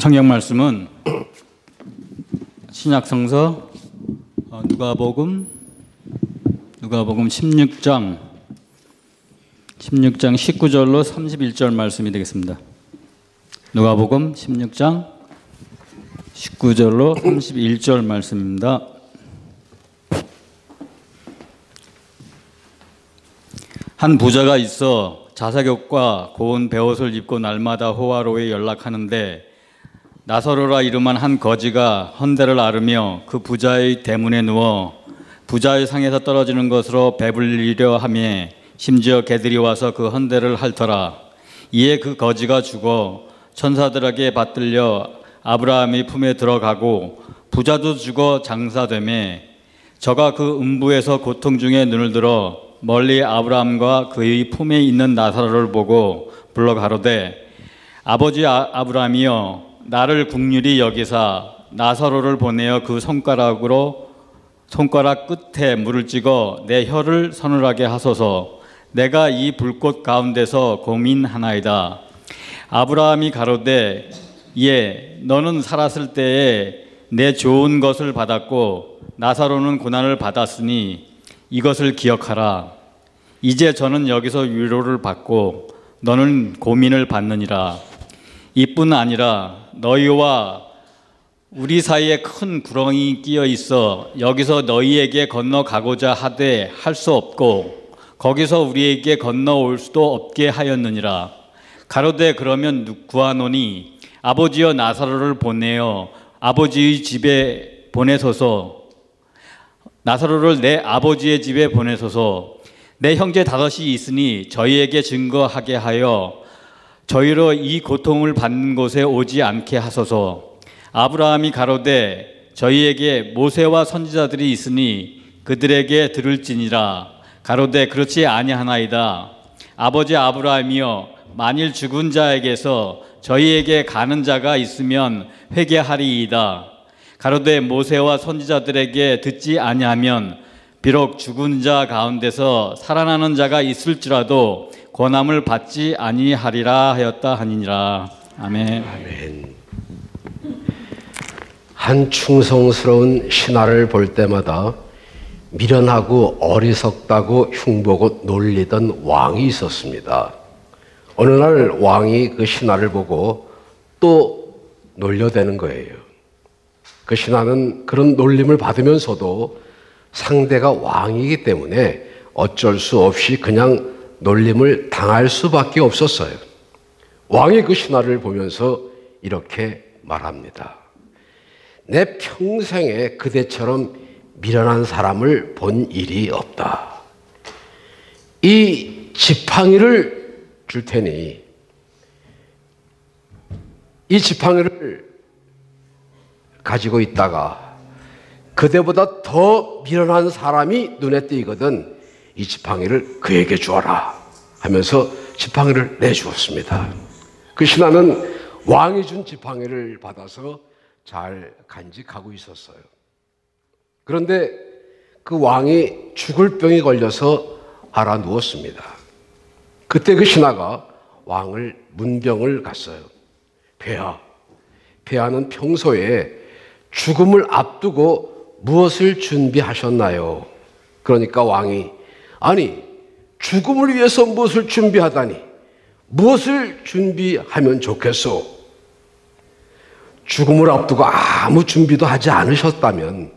성경 말씀은 신약성서 누가복음 16장 19절로 31절 말씀이 되겠습니다. 누가복음 16장 19절로 31절 말씀입니다. 한 부자가 있어 자사격과 고운 베옷을 입고 날마다 호화로에 연락하는데 나사로라 이름한 한 거지가 헌대를 앓으며 그 부자의 대문에 누워 부자의 상에서 떨어지는 것으로 배불리려 하며 심지어 개들이 와서 그 헌대를 핥더라. 이에 그 거지가 죽어 천사들에게 받들려 아브라함의 품에 들어가고 부자도 죽어 장사되매 저가 그 음부에서 고통 중에 눈을 들어 멀리 아브라함과 그의 품에 있는 나사로를 보고 불러 가로되 아버지 아브라함이여 나를 긍휼히 여기사 나사로를 보내어 그 손가락 끝에 물을 찍어 내 혀를 서늘하게 하소서. 내가 이 불꽃 가운데서 고민하나이다. 아브라함이 가로되 예 너는 살았을 때에 내 좋은 것을 받았고 나사로는 고난을 받았으니 이것을 기억하라. 이제 저는 여기서 위로를 받고 너는 고민을 받느니라. 이뿐 아니라 너희와 우리 사이에 큰 구렁이 끼어 있어 여기서 너희에게 건너가고자 하되 할 수 없고 거기서 우리에게 건너올 수도 없게 하였느니라. 가로되 그러면 구하노니 아버지여 나사로를 보내어 아버지의 집에 보내소서. 나사로를 내 아버지의 집에 보내소서. 내 형제 다섯이 있으니 저희에게 증거하게 하여 저희로 이 고통을 받는 곳에 오지 않게 하소서. 아브라함이 가로되 저희에게 모세와 선지자들이 있으니 그들에게 들을지니라. 가로되 그렇지 아니하나이다. 아버지 아브라함이여 만일 죽은 자에게서 저희에게 가는 자가 있으면 회개하리이다. 가로되 모세와 선지자들에게 듣지 아니하면 비록 죽은 자 가운데서 살아나는 자가 있을지라도 권함을 받지 아니하리라 하였다 하니니라. 아멘. 아멘. 한 충성스러운 신하를 볼 때마다 미련하고 어리석다고 흉보고 놀리던 왕이 있었습니다. 어느 날 왕이 그 신하를 보고 또 놀려대는 거예요. 그 신하는 그런 놀림을 받으면서도 상대가 왕이기 때문에 어쩔 수 없이 그냥 놀림을 당할 수밖에 없었어요. 왕이 그 신하를 보면서 이렇게 말합니다. 내 평생에 그대처럼 미련한 사람을 본 일이 없다. 이 지팡이를 줄 테니 이 지팡이를 가지고 있다가 그대보다 더 미련한 사람이 눈에 띄거든 이 지팡이를 그에게 주어라 하면서 지팡이를 내주었습니다. 그 신하는 왕이 준 지팡이를 받아서 잘 간직하고 있었어요. 그런데 그 왕이 죽을 병이 걸려서 알아 누웠습니다. 그때 그 신하가 왕을 문병을 갔어요. 폐하는 평소에 죽음을 앞두고 무엇을 준비하셨나요? 그러니까 왕이 아니 죽음을 위해서 무엇을 준비하다니 무엇을 준비하면 좋겠소? 죽음을 앞두고 아무 준비도 하지 않으셨다면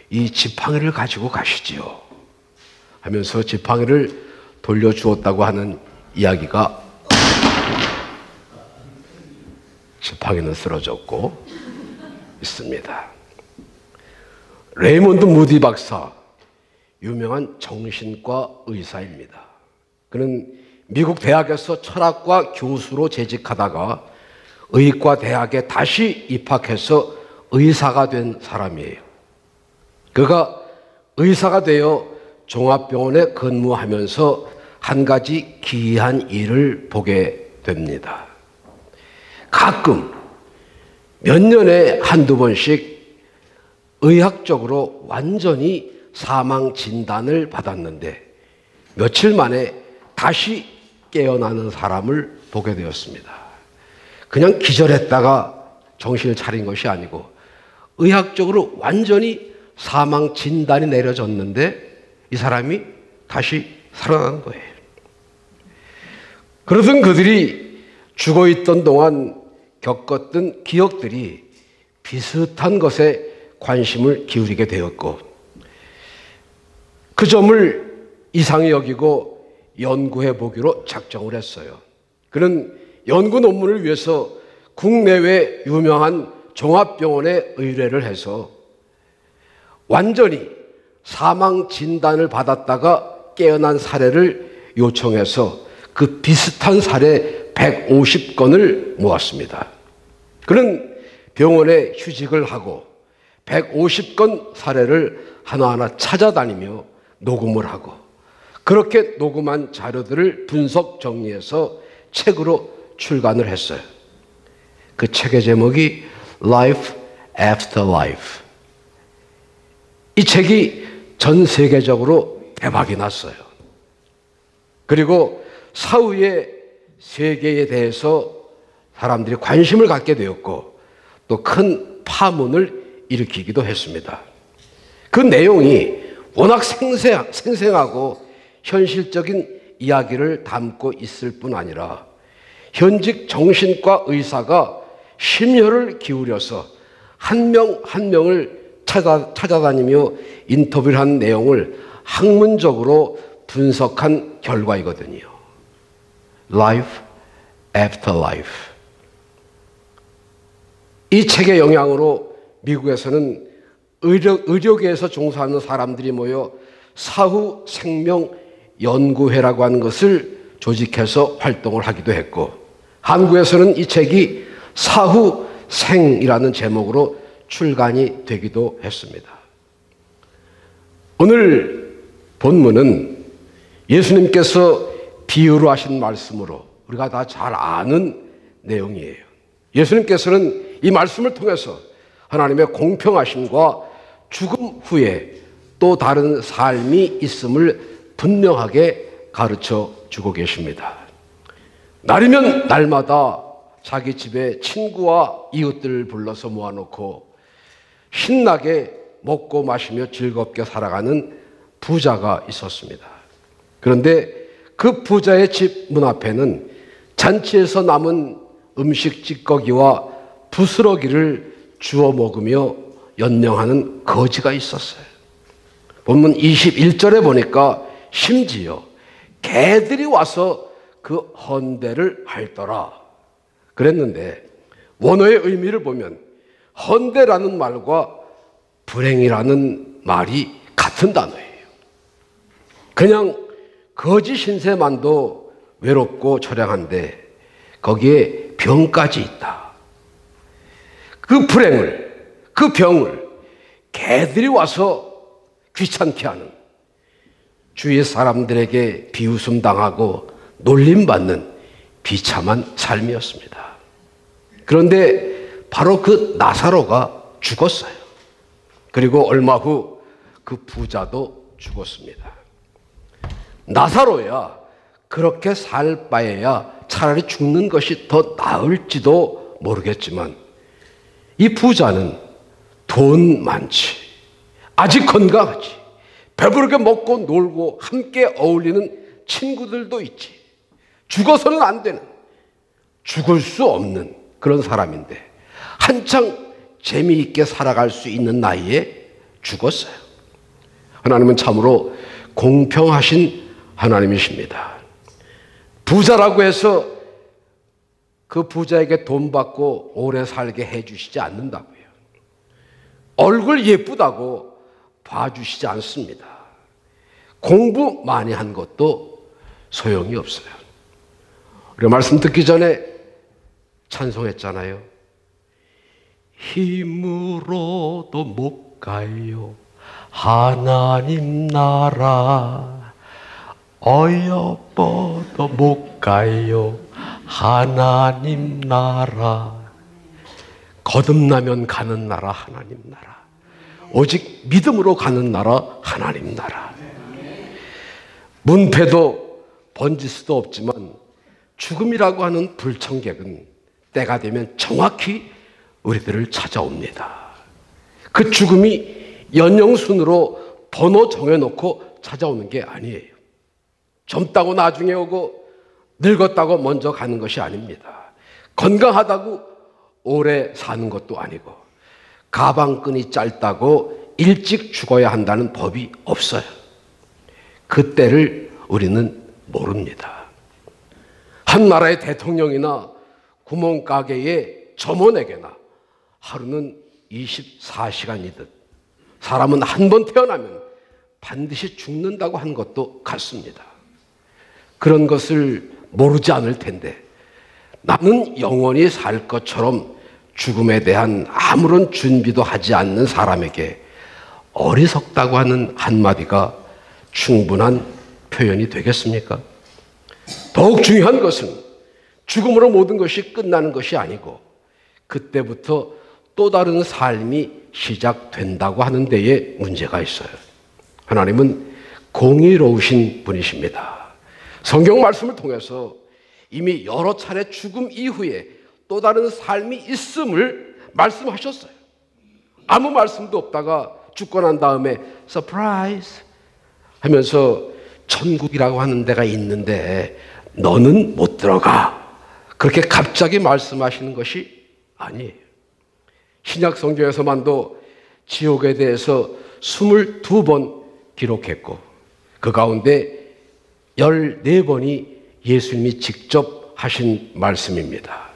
이 지팡이를 가지고 가시지요 하면서 지팡이를 돌려주었다고 하는 이야기가 지팡이는 쓰러졌고 있습니다. 레이몬드 무디 박사, 유명한 정신과 의사입니다. 그는 미국 대학에서 철학과 교수로 재직하다가 의과 대학에 다시 입학해서 의사가 된 사람이에요. 그가 의사가 되어 종합병원에 근무하면서 한 가지 기이한 일을 보게 됩니다. 가끔 몇 년에 한두 번씩 의학적으로 완전히 사망 진단을 받았는데 며칠 만에 다시 깨어나는 사람을 보게 되었습니다. 그냥 기절했다가 정신을 차린 것이 아니고 의학적으로 완전히 사망 진단이 내려졌는데 이 사람이 다시 살아난 거예요. 그러던 그들이 죽어있던 동안 겪었던 기억들이 비슷한 것에 관심을 기울이게 되었고 그 점을 이상히 여기고 연구해 보기로 작정을 했어요. 그는 연구 논문을 위해서 국내외 유명한 종합병원에 의뢰를 해서 완전히 사망 진단을 받았다가 깨어난 사례를 요청해서 그 비슷한 사례 150건을 모았습니다. 그는 병원에 휴직을 하고 150건 사례를 하나하나 찾아다니며 녹음을 하고 그렇게 녹음한 자료들을 분석 정리해서 책으로 출간을 했어요. 그 책의 제목이 Life After Life. 이 책이 전 세계적으로 대박이 났어요. 그리고 사후에 세계에 대해서 사람들이 관심을 갖게 되었고 또 큰 파문을 일으키기도 했습니다. 그 내용이 워낙 생생하고 현실적인 이야기를 담고 있을 뿐 아니라 현직 정신과 의사가 심혈을 기울여서 한 명 한 명을 찾아다니며 인터뷰를 한 내용을 학문적으로 분석한 결과이거든요. Life After Life. 이 책의 영향으로 미국에서는 의료계에서 종사하는 사람들이 모여 사후 생명 연구회라고 하는 것을 조직해서 활동을 하기도 했고 한국에서는 이 책이 사후 생이라는 제목으로 출간이 되기도 했습니다. 오늘 본문은 예수님께서 비유로 하신 말씀으로 우리가 다 잘 아는 내용이에요. 예수님께서는 이 말씀을 통해서 하나님의 공평하심과 죽음 후에 또 다른 삶이 있음을 분명하게 가르쳐 주고 계십니다. 날이면 날마다 자기 집에 친구와 이웃들을 불러서 모아놓고 신나게 먹고 마시며 즐겁게 살아가는 부자가 있었습니다. 그런데 그 부자의 집 문 앞에는 잔치에서 남은 음식 찌꺼기와 부스러기를 주워 먹으며 연명하는 거지가 있었어요. 본문 21절에 보니까 심지어 개들이 와서 그 헌대를 핥더라 그랬는데 원어의 의미를 보면 헌대라는 말과 불행이라는 말이 같은 단어예요. 그냥 거지 신세만도 외롭고 처량한데 거기에 병까지 있다. 그 불행을, 그 병을 개들이 와서 귀찮게 하는 주위 사람들에게 비웃음 당하고 놀림받는 비참한 삶이었습니다. 그런데 바로 그 나사로가 죽었어요. 그리고 얼마 후 그 부자도 죽었습니다. 나사로야 그렇게 살 바에야 차라리 죽는 것이 더 나을지도 모르겠지만 이 부자는 돈 많지, 아직 건강하지, 배부르게 먹고 놀고 함께 어울리는 친구들도 있지, 죽어서는 안 되는, 죽을 수 없는 그런 사람인데 한창 재미있게 살아갈 수 있는 나이에 죽었어요. 하나님은 참으로 공평하신 하나님이십니다. 부자라고 해서 그 부자에게 돈 받고 오래 살게 해주시지 않는다고요. 얼굴 예쁘다고 봐주시지 않습니다. 공부 많이 한 것도 소용이 없어요. 우리 말씀 듣기 전에 찬송했잖아요. 힘으로도 못 가요 하나님 나라, 어여뻐도 못 가요 하나님 나라, 거듭나면 가는 나라 하나님 나라, 오직 믿음으로 가는 나라 하나님 나라. 문패도 번지수도 없지만 죽음이라고 하는 불청객은 때가 되면 정확히 우리들을 찾아옵니다. 그 죽음이 연령순으로 번호 정해놓고 찾아오는 게 아니에요. 젊다고 나중에 오고 늙었다고 먼저 가는 것이 아닙니다. 건강하다고 오래 사는 것도 아니고 가방끈이 짧다고 일찍 죽어야 한다는 법이 없어요. 그때를 우리는 모릅니다. 한 나라의 대통령이나 구멍가게의 점원에게나 하루는 24시간이듯 사람은 한 번 태어나면 반드시 죽는다고 한 것도 같습니다. 그런 것을 모르지 않을 텐데 나는 영원히 살 것처럼 죽음에 대한 아무런 준비도 하지 않는 사람에게 어리석다고 하는 한마디가 충분한 표현이 되겠습니까? 더욱 중요한 것은 죽음으로 모든 것이 끝나는 것이 아니고 그때부터 또 다른 삶이 시작된다고 하는 데에 문제가 있어요. 하나님은 공의로우신 분이십니다. 성경 말씀을 통해서 이미 여러 차례 죽음 이후에 또 다른 삶이 있음을 말씀하셨어요. 아무 말씀도 없다가 죽고 난 다음에 서프라이즈 하면서 천국이라고 하는 데가 있는데 너는 못 들어가. 그렇게 갑자기 말씀하시는 것이 아니에요. 신약 성경에서만도 지옥에 대해서 22번 기록했고 그 가운데 14번이 예수님이 직접 하신 말씀입니다.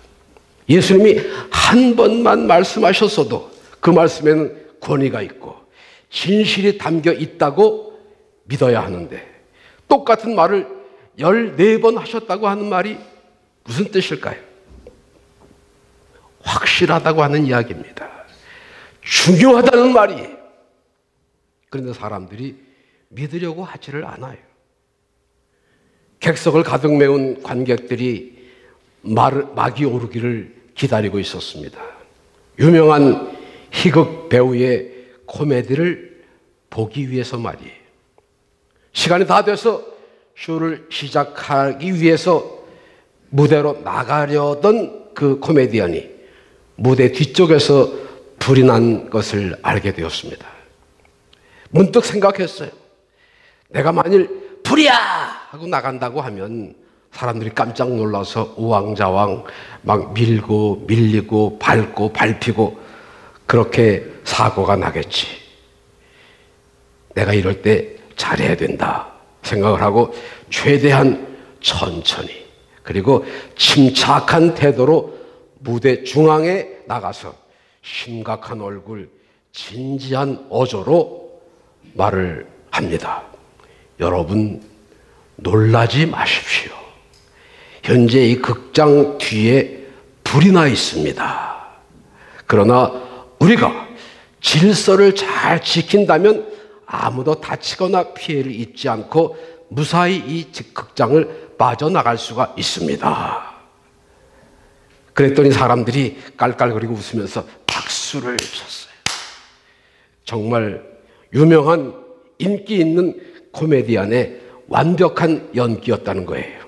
예수님이 한 번만 말씀하셨어도 그 말씀에는 권위가 있고 진실이 담겨 있다고 믿어야 하는데 똑같은 말을 14번 하셨다고 하는 말이 무슨 뜻일까요? 확실하다고 하는 이야기입니다. 중요하다는 말이에요. 그런데 사람들이 믿으려고 하지를 않아요. 객석을 가득 메운 관객들이 막이 오르기를 기다리고 있었습니다. 유명한 희극 배우의 코미디를 보기 위해서 말이에요. 시간이 다 돼서 쇼를 시작하기 위해서 무대로 나가려던 그 코미디언이 무대 뒤쪽에서 불이 난 것을 알게 되었습니다. 문득 생각했어요. 내가 만일 불이야! 하고 나간다고 하면 사람들이 깜짝 놀라서 우왕좌왕 막 밀고 밀리고 밟고 밟히고 그렇게 사고가 나겠지. 내가 이럴 때 잘해야 된다 생각을 하고 최대한 천천히 그리고 침착한 태도로 무대 중앙에 나가서 심각한 얼굴, 진지한 어조로 말을 합니다. 여러분, 놀라지 마십시오. 현재 이 극장 뒤에 불이 나 있습니다. 그러나 우리가 질서를 잘 지킨다면 아무도 다치거나 피해를 입지 않고 무사히 이 극장을 빠져나갈 수가 있습니다. 그랬더니 사람들이 깔깔거리고 웃으면서 박수를 쳤어요. 정말 유명한 인기 있는 코미디언의 완벽한 연기였다는 거예요.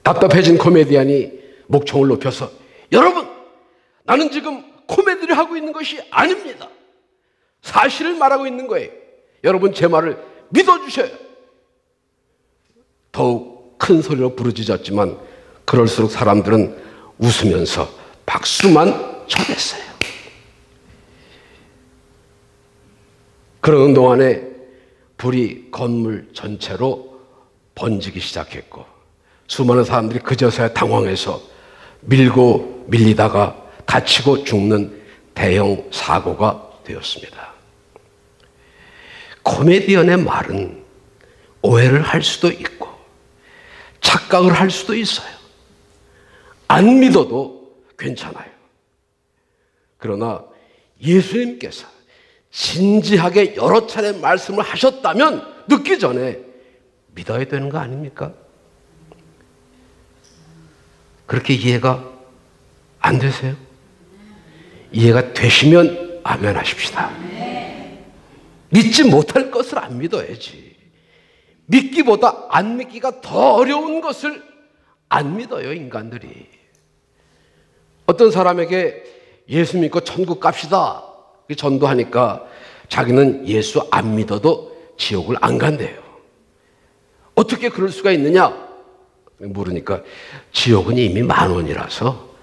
답답해진 코미디언이 목청을 높여서 여러분, 나는 지금 코미디를 하고 있는 것이 아닙니다. 사실을 말하고 있는 거예요. 여러분 제 말을 믿어주셔요. 더욱 큰 소리로 부르짖었지만 그럴수록 사람들은 웃으면서 박수만 쳐댔어요. 그러는 동안에 불이 건물 전체로 번지기 시작했고 수많은 사람들이 그제서야 당황해서 밀고 밀리다가 다치고 죽는 대형 사고가 되었습니다. 코미디언의 말은 오해를 할 수도 있고 착각을 할 수도 있어요. 안 믿어도 괜찮아요. 그러나 예수님께서 진지하게 여러 차례 말씀을 하셨다면 늦기 전에 믿어야 되는 거 아닙니까? 그렇게 이해가 안 되세요? 이해가 되시면 아멘 하십시다. 믿지 못할 것을 안 믿어야지. 믿기보다 안 믿기가 더 어려운 것을 안 믿어요, 인간들이. 어떤 사람에게 예수 믿고 천국 갑시다 전도하니까 자기는 예수 안 믿어도 지옥을 안 간대요. 어떻게 그럴 수가 있느냐 물으니까 지옥은 이미 10,000원이라서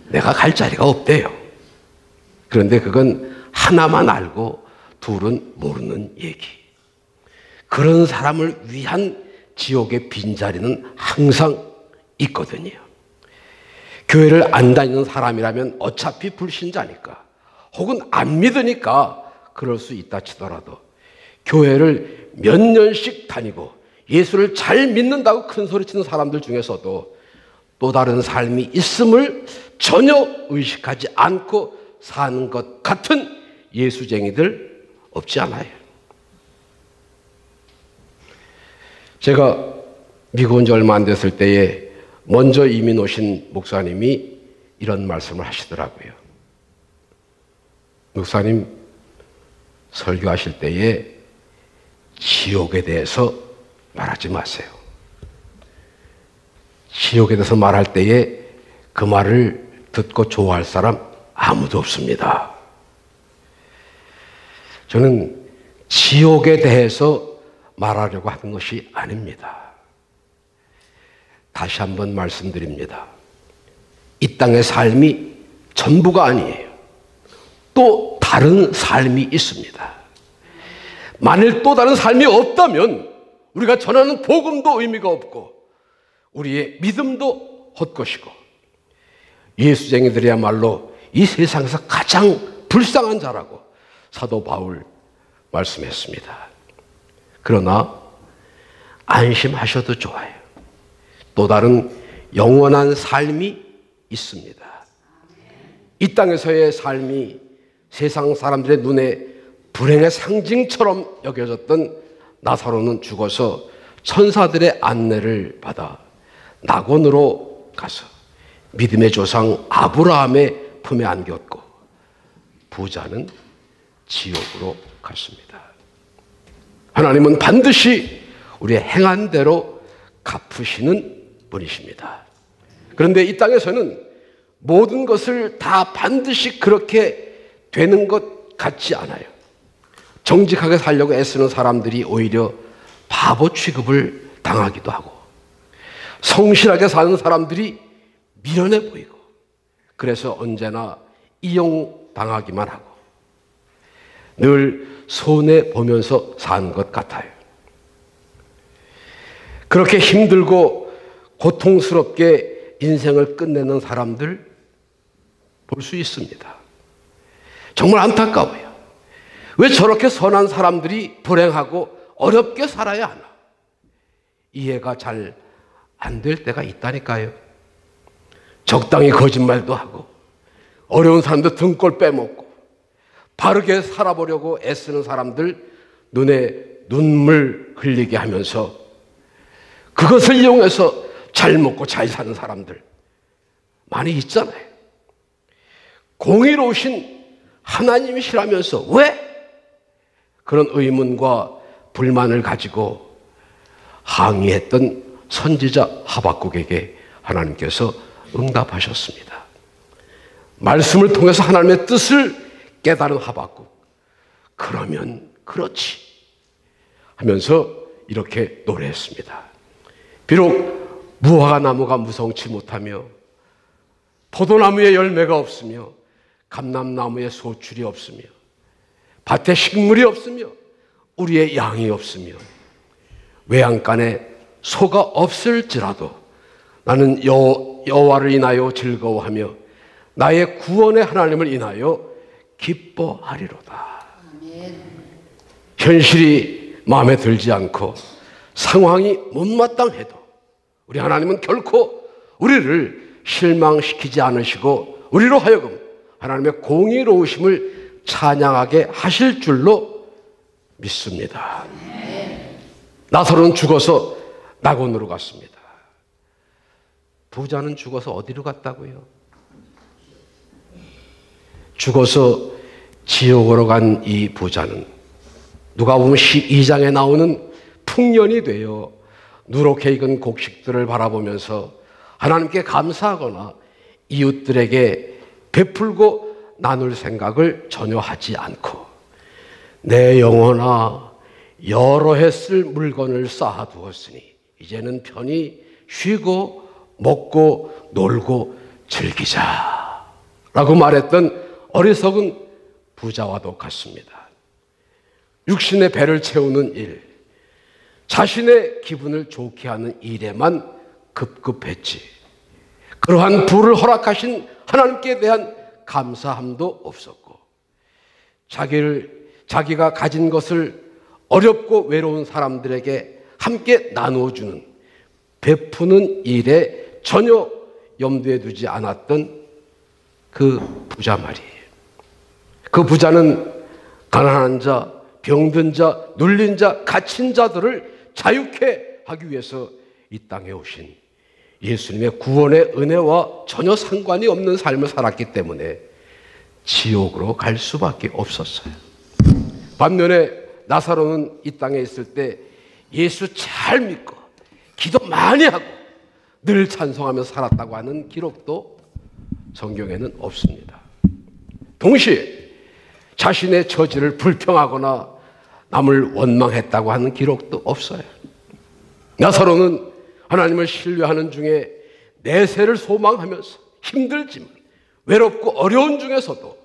내가 갈 자리가 없대요. 그런데 그건 하나만 알고 둘은 모르는 얘기. 그런 사람을 위한 지옥의 빈자리는 항상 있거든요. 교회를 안 다니는 사람이라면 어차피 불신자니까 혹은 안 믿으니까 그럴 수 있다 치더라도 교회를 몇 년씩 다니고 예수를 잘 믿는다고 큰 소리 치는 사람들 중에서도 또 다른 삶이 있음을 전혀 의식하지 않고 사는 것 같은 예수쟁이들 없지 않아요. 제가 미국 온 지 얼마 안 됐을 때에 먼저 이민 오신 목사님이 이런 말씀을 하시더라고요. 목사님, 설교하실 때에 지옥에 대해서 말하지 마세요. 지옥에 대해서 말할 때에 그 말을 듣고 좋아할 사람 아무도 없습니다. 저는 지옥에 대해서 말하려고 하는 것이 아닙니다. 다시 한번 말씀드립니다. 이 땅의 삶이 전부가 아니에요. 또 다른 삶이 있습니다. 만일 또 다른 삶이 없다면 우리가 전하는 복음도 의미가 없고 우리의 믿음도 헛것이고 예수쟁이들이야말로 이 세상에서 가장 불쌍한 자라고 사도 바울 말씀했습니다. 그러나 안심하셔도 좋아요. 또 다른 영원한 삶이 있습니다. 이 땅에서의 삶이 세상 사람들의 눈에 불행의 상징처럼 여겨졌던 나사로는 죽어서 천사들의 안내를 받아 낙원으로 가서 믿음의 조상 아브라함의 품에 안겼고 부자는 지옥으로 갔습니다. 하나님은 반드시 우리의 행한 대로 갚으시는 분이십니다. 그런데 이 땅에서는 모든 것을 다 반드시 그렇게 되는 것 같지 않아요. 정직하게 살려고 애쓰는 사람들이 오히려 바보 취급을 당하기도 하고 성실하게 사는 사람들이 미련해 보이고 그래서 언제나 이용당하기만 하고 늘 손해보면서 사는 것 같아요. 그렇게 힘들고 고통스럽게 인생을 끝내는 사람들 볼 수 있습니다. 정말 안타까워요. 왜 저렇게 선한 사람들이 불행하고 어렵게 살아야 하나? 이해가 잘 안 될 때가 있다니까요. 적당히 거짓말도 하고 어려운 사람들 등골 빼먹고 바르게 살아보려고 애쓰는 사람들 눈에 눈물 흘리게 하면서 그것을 이용해서 잘 먹고 잘 사는 사람들 많이 있잖아요. 공의로우신 하나님이시라면서 왜 그런 의문과 불만을 가지고 항의했던 선지자 하박국에게 하나님께서 응답하셨습니다. 말씀을 통해서 하나님의 뜻을 깨달은 하박국, 그러면 그렇지 하면서 이렇게 노래했습니다. 비록 무화과 나무가 무성치 못하며 포도나무에 열매가 없으며 감람나무에 소출이 없으며 밭에 식물이 없으며 우리의 양이 없으며 외양간에 소가 없을지라도 나는 여호와를 인하여 즐거워하며 나의 구원의 하나님을 인하여 기뻐하리로다. 현실이 마음에 들지 않고 상황이 못마땅해도 우리 하나님은 결코 우리를 실망시키지 않으시고 우리로 하여금 하나님의 공의로우심을 찬양하게 하실 줄로 믿습니다. 나사로는 죽어서 낙원으로 갔습니다. 부자는 죽어서 어디로 갔다고요? 죽어서 지옥으로 간 이 부자는 누가 보면 12장에 나오는 풍년이 되어 누렇게 익은 곡식들을 바라보면서 하나님께 감사하거나 이웃들에게 베풀고 나눌 생각을 전혀 하지 않고 내 영혼아 여러 해 쓸 물건을 쌓아두었으니 이제는 편히 쉬고 먹고 놀고 즐기자 라고 말했던 어리석은 부자와도 같습니다. 육신의 배를 채우는 일, 자신의 기분을 좋게 하는 일에만 급급했지 그러한 부를 허락하신 하나님께 대한 감사함도 없었고 자기가 가진 것을 어렵고 외로운 사람들에게 함께 나누어주는 베푸는 일에 전혀 염두에 두지 않았던 그 부자 말이에요. 그 부자는 가난한 자, 병든 자, 눌린 자, 갇힌 자들을 자유케 하기 위해서 이 땅에 오신 예수님의 구원의 은혜와 전혀 상관이 없는 삶을 살았기 때문에 지옥으로 갈 수밖에 없었어요. 반면에 나사로는 이 땅에 있을 때 예수 잘 믿고 기도 많이 하고 늘 찬송하면서 살았다고 하는 기록도 성경에는 없습니다. 동시에 자신의 처지를 불평하거나 남을 원망했다고 하는 기록도 없어요. 나사로는 하나님을 신뢰하는 중에 내세를 소망하면서 힘들지만 외롭고 어려운 중에서도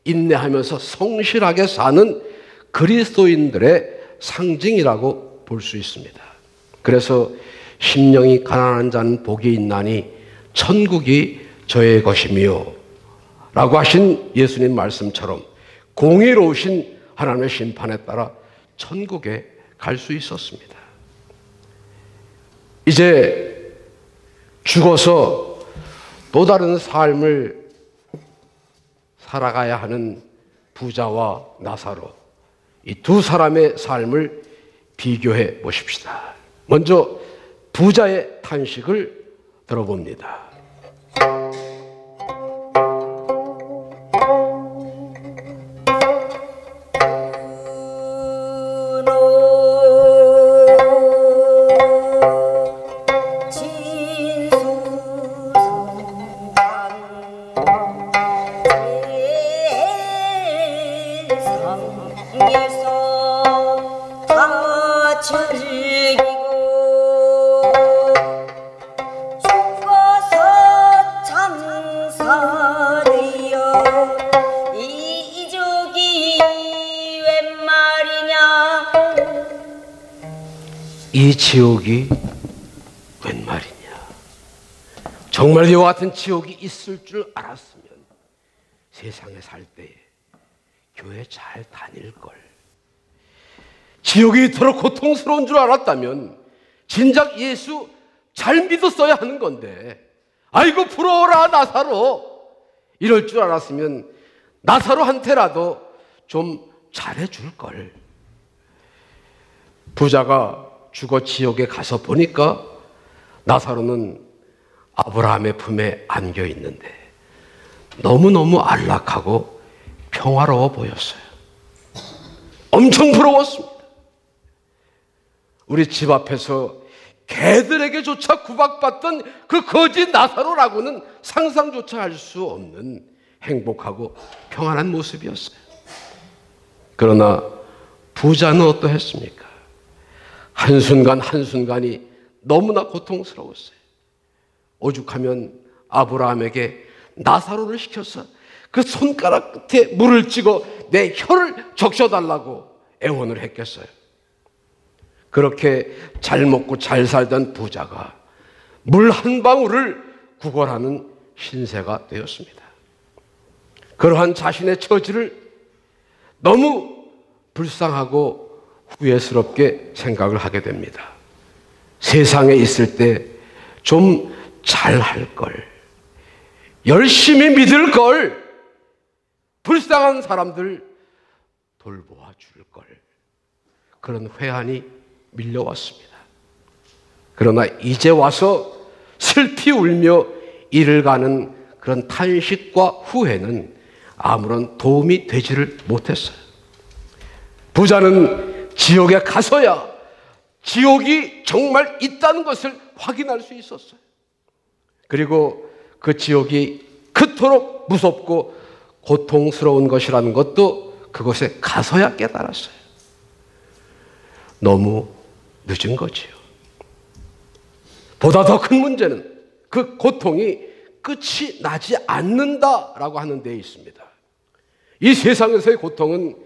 인내하면서 성실하게 사는 그리스도인들의 상징이라고 볼 수 있습니다. 그래서 심령이 가난한 자는 복이 있나니 천국이 저의 것이며 라고 하신 예수님 말씀처럼 공의로우신 하나님의 심판에 따라 천국에 갈 수 있었습니다. 이제 죽어서 또 다른 삶을 살아가야 하는 부자와 나사로, 이 두 사람의 삶을 비교해 보십시다. 먼저 부자의 탄식을 들어봅니다. 이 지옥이 웬 말이냐. 정말 이와 같은 지옥이 있을 줄 알았으면 세상에 살 때에 교회 잘 다닐걸. 지옥이 이토록 고통스러운 줄 알았다면 진작 예수 잘 믿었어야 하는 건데, 아이고 부러워라 나사로, 이럴 줄 알았으면 나사로한테라도 좀 잘해줄걸. 부자가 죽어 지옥에 가서 보니까 나사로는 아브라함의 품에 안겨 있는데 너무너무 안락하고 평화로워 보였어요. 엄청 부러웠습니다. 우리 집 앞에서 개들에게조차 구박받던 그 거지 나사로라고는 상상조차 할 수 없는 행복하고 평안한 모습이었어요. 그러나 부자는 어떠했습니까? 한순간 한순간이 너무나 고통스러웠어요. 오죽하면 아브라함에게 나사로를 시켜서 그 손가락 끝에 물을 찍어 내 혀를 적셔달라고 애원을 했겠어요. 그렇게 잘 먹고 잘 살던 부자가 물 한 방울을 구걸하는 신세가 되었습니다. 그러한 자신의 처지를 너무 불쌍하고 후회스럽게 생각을 하게 됩니다. 세상에 있을 때 좀 잘할 걸, 열심히 믿을 걸, 불쌍한 사람들 돌보아 줄 걸, 그런 회한이 밀려왔습니다. 그러나 이제 와서 슬피 울며 이를 가는 그런 탄식과 후회는 아무런 도움이 되지를 못했어요. 부자는 지옥에 가서야 지옥이 정말 있다는 것을 확인할 수 있었어요. 그리고 그 지옥이 그토록 무섭고 고통스러운 것이라는 것도 그곳에 가서야 깨달았어요. 너무 늦은 거지요. 보다 더 큰 문제는 그 고통이 끝이 나지 않는다라고 하는 데 있습니다. 이 세상에서의 고통은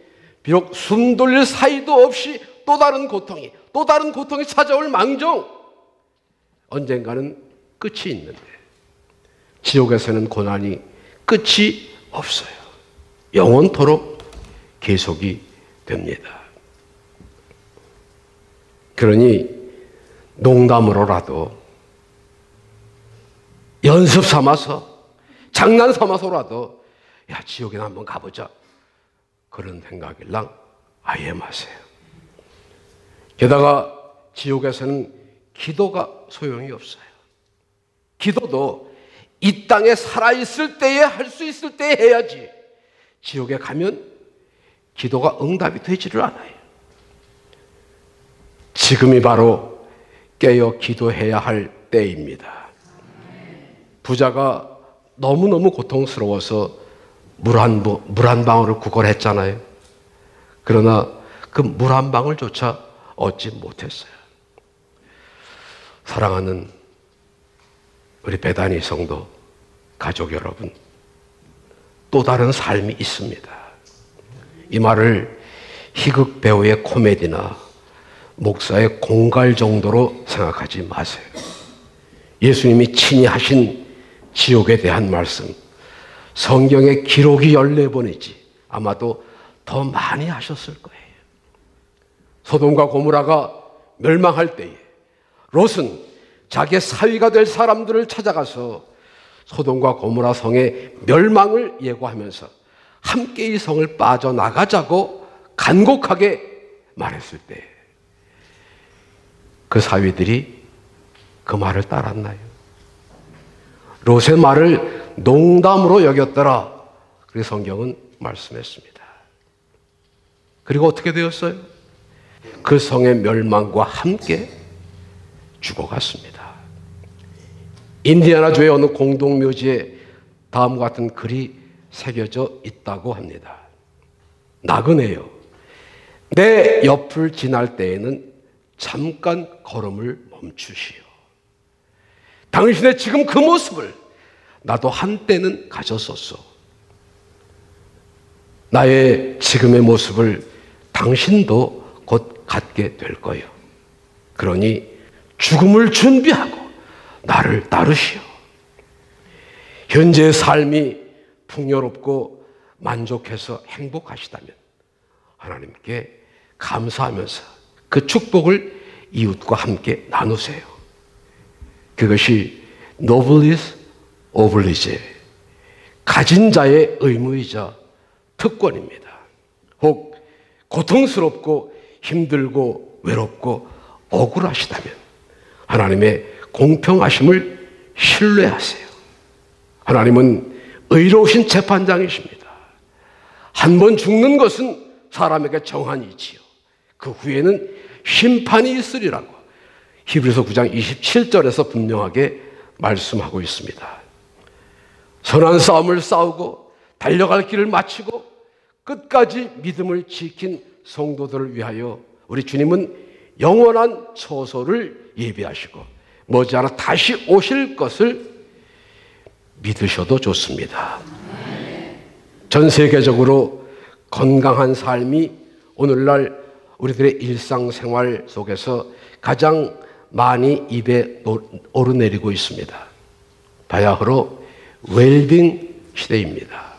비록 숨 돌릴 사이도 없이 또 다른 고통이 찾아올 망정 언젠가는 끝이 있는데 지옥에서는 고난이 끝이 없어요. 영원토록 계속이 됩니다. 그러니 농담으로라도 연습 삼아서 장난 삼아서라도 야 지옥에나 한번 가보자 그런 생각일랑 아예 마세요. 게다가 지옥에서는 기도가 소용이 없어요. 기도도 이 땅에 살아있을 때에 할 수 있을 때에 해야지 지옥에 가면 기도가 응답이 되지를 않아요. 지금이 바로 깨어 기도해야 할 때입니다. 부자가 너무너무 고통스러워서 물 한 방울을 구걸했잖아요. 그러나 그 물 한 방울조차 얻지 못했어요. 사랑하는 우리 베다니 성도 가족 여러분, 또 다른 삶이 있습니다. 이 말을 희극 배우의 코미디나 목사의 공갈 정도로 생각하지 마세요. 예수님이 친히 하신 지옥에 대한 말씀, 성경의 기록이 14번이지 아마도 더 많이 하셨을 거예요. 소돔과 고모라가 멸망할 때에 롯은 자기의 사위가 될 사람들을 찾아가서 소돔과 고모라 성의 멸망을 예고하면서 함께 이 성을 빠져나가자고 간곡하게 말했을 때 그 사위들이 그 말을 따랐나요? 롯의 말을 농담으로 여겼더라. 그래서 성경은 말씀했습니다. 그리고 어떻게 되었어요? 그 성의 멸망과 함께 죽어갔습니다. 인디아나주의 어느 공동묘지에 다음과 같은 글이 새겨져 있다고 합니다. 나그네여, 내 옆을 지날 때에는 잠깐 걸음을 멈추시오. 당신의 지금 그 모습을 나도 한때는 가졌었소. 나의 지금의 모습을 당신도 곧 갖게 될 거요. 그러니 죽음을 준비하고 나를 따르시오. 현재의 삶이 풍요롭고 만족해서 행복하시다면 하나님께 감사하면서 그 축복을 이웃과 함께 나누세요. 그것이 nobilis oblige, 가진 자의 의무이자 특권입니다. 혹 고통스럽고 힘들고 외롭고 억울하시다면 하나님의 공평하심을 신뢰하세요. 하나님은 의로우신 재판장이십니다. 한 번 죽는 것은 사람에게 정한이지요. 그 후에는 심판이 있으리라고 히브리서 9장 27절에서 분명하게 말씀하고 있습니다. 선한 싸움을 싸우고 달려갈 길을 마치고 끝까지 믿음을 지킨 성도들을 위하여 우리 주님은 영원한 처소를 예비하시고 머지않아 다시 오실 것을 믿으셔도 좋습니다. 전 세계적으로 건강한 삶이 오늘날 우리들의 일상생활 속에서 가장 많이 입에 오르내리고 있습니다. 바야흐로 웰빙 시대입니다.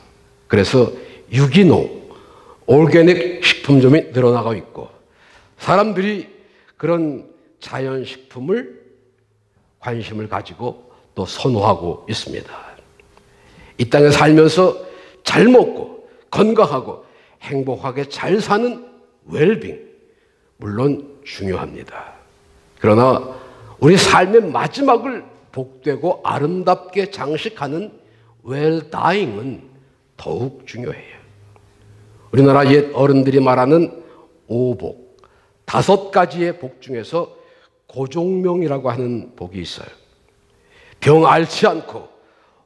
그래서 유기농, 올게닉 식품점이 늘어나고 있고 사람들이 그런 자연식품을 관심을 가지고 또 선호하고 있습니다. 이 땅에 살면서 잘 먹고 건강하고 행복하게 잘 사는 웰빙, 물론 중요합니다. 그러나 우리 삶의 마지막을 복되고 아름답게 장식하는 웰다잉은 더욱 중요해요. 우리나라 옛 어른들이 말하는 오복, 5가지의 복 중에서 고종명이라고 하는 복이 있어요. 병 앓지 않고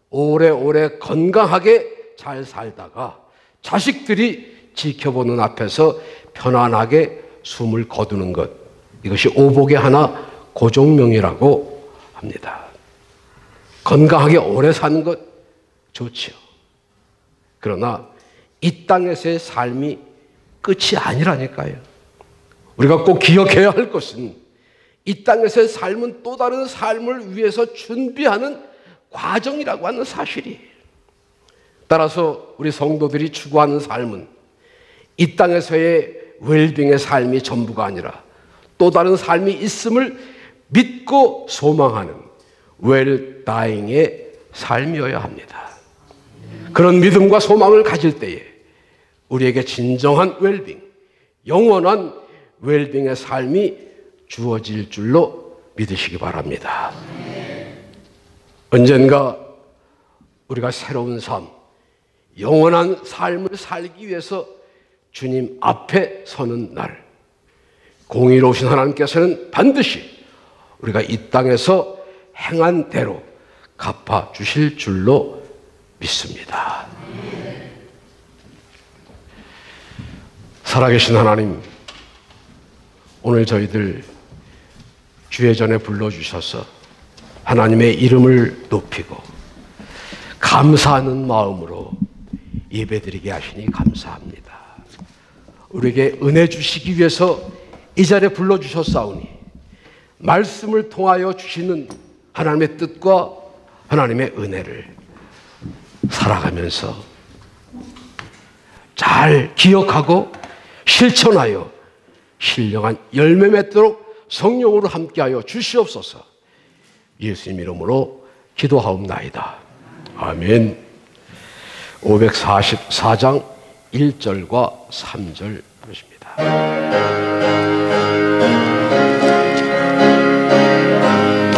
오래오래 건강하게 잘 살다가 자식들이 지켜보는 앞에서 편안하게 숨을 거두는 것, 이것이 오복의 하나 고종명이라고 합니다. 건강하게 오래 사는 것 좋지요. 그러나 이 땅에서의 삶이 끝이 아니라니까요. 우리가 꼭 기억해야 할 것은 이 땅에서의 삶은 또 다른 삶을 위해서 준비하는 과정이라고 하는 사실이에요. 따라서 우리 성도들이 추구하는 삶은 이 땅에서의 웰빙의 삶이 전부가 아니라 또 다른 삶이 있음을 믿고 소망하는 웰다잉의 삶이어야 합니다. 그런 믿음과 소망을 가질 때에 우리에게 진정한 웰빙, 영원한 웰빙의 삶이 주어질 줄로 믿으시기 바랍니다. 언젠가 우리가 새로운 삶, 영원한 삶을 살기 위해서 주님 앞에 서는 날, 공의로우신 하나님께서는 반드시 우리가 이 땅에서 행한 대로 갚아주실 줄로 믿습니다. 살아계신 하나님, 오늘 저희들 주의 전에 불러주셔서 하나님의 이름을 높이고 감사하는 마음으로 예배드리게 하시니 감사합니다. 우리에게 은혜 주시기 위해서 이 자리에 불러주셨사오니 말씀을 통하여 주시는 하나님의 뜻과 하나님의 은혜를 살아가면서 잘 기억하고 실천하여 신령한 열매 맺도록 성령으로 함께하여 주시옵소서. 예수님 이름으로 기도하옵나이다. 아멘. 544장 1절과 3절 보십니다.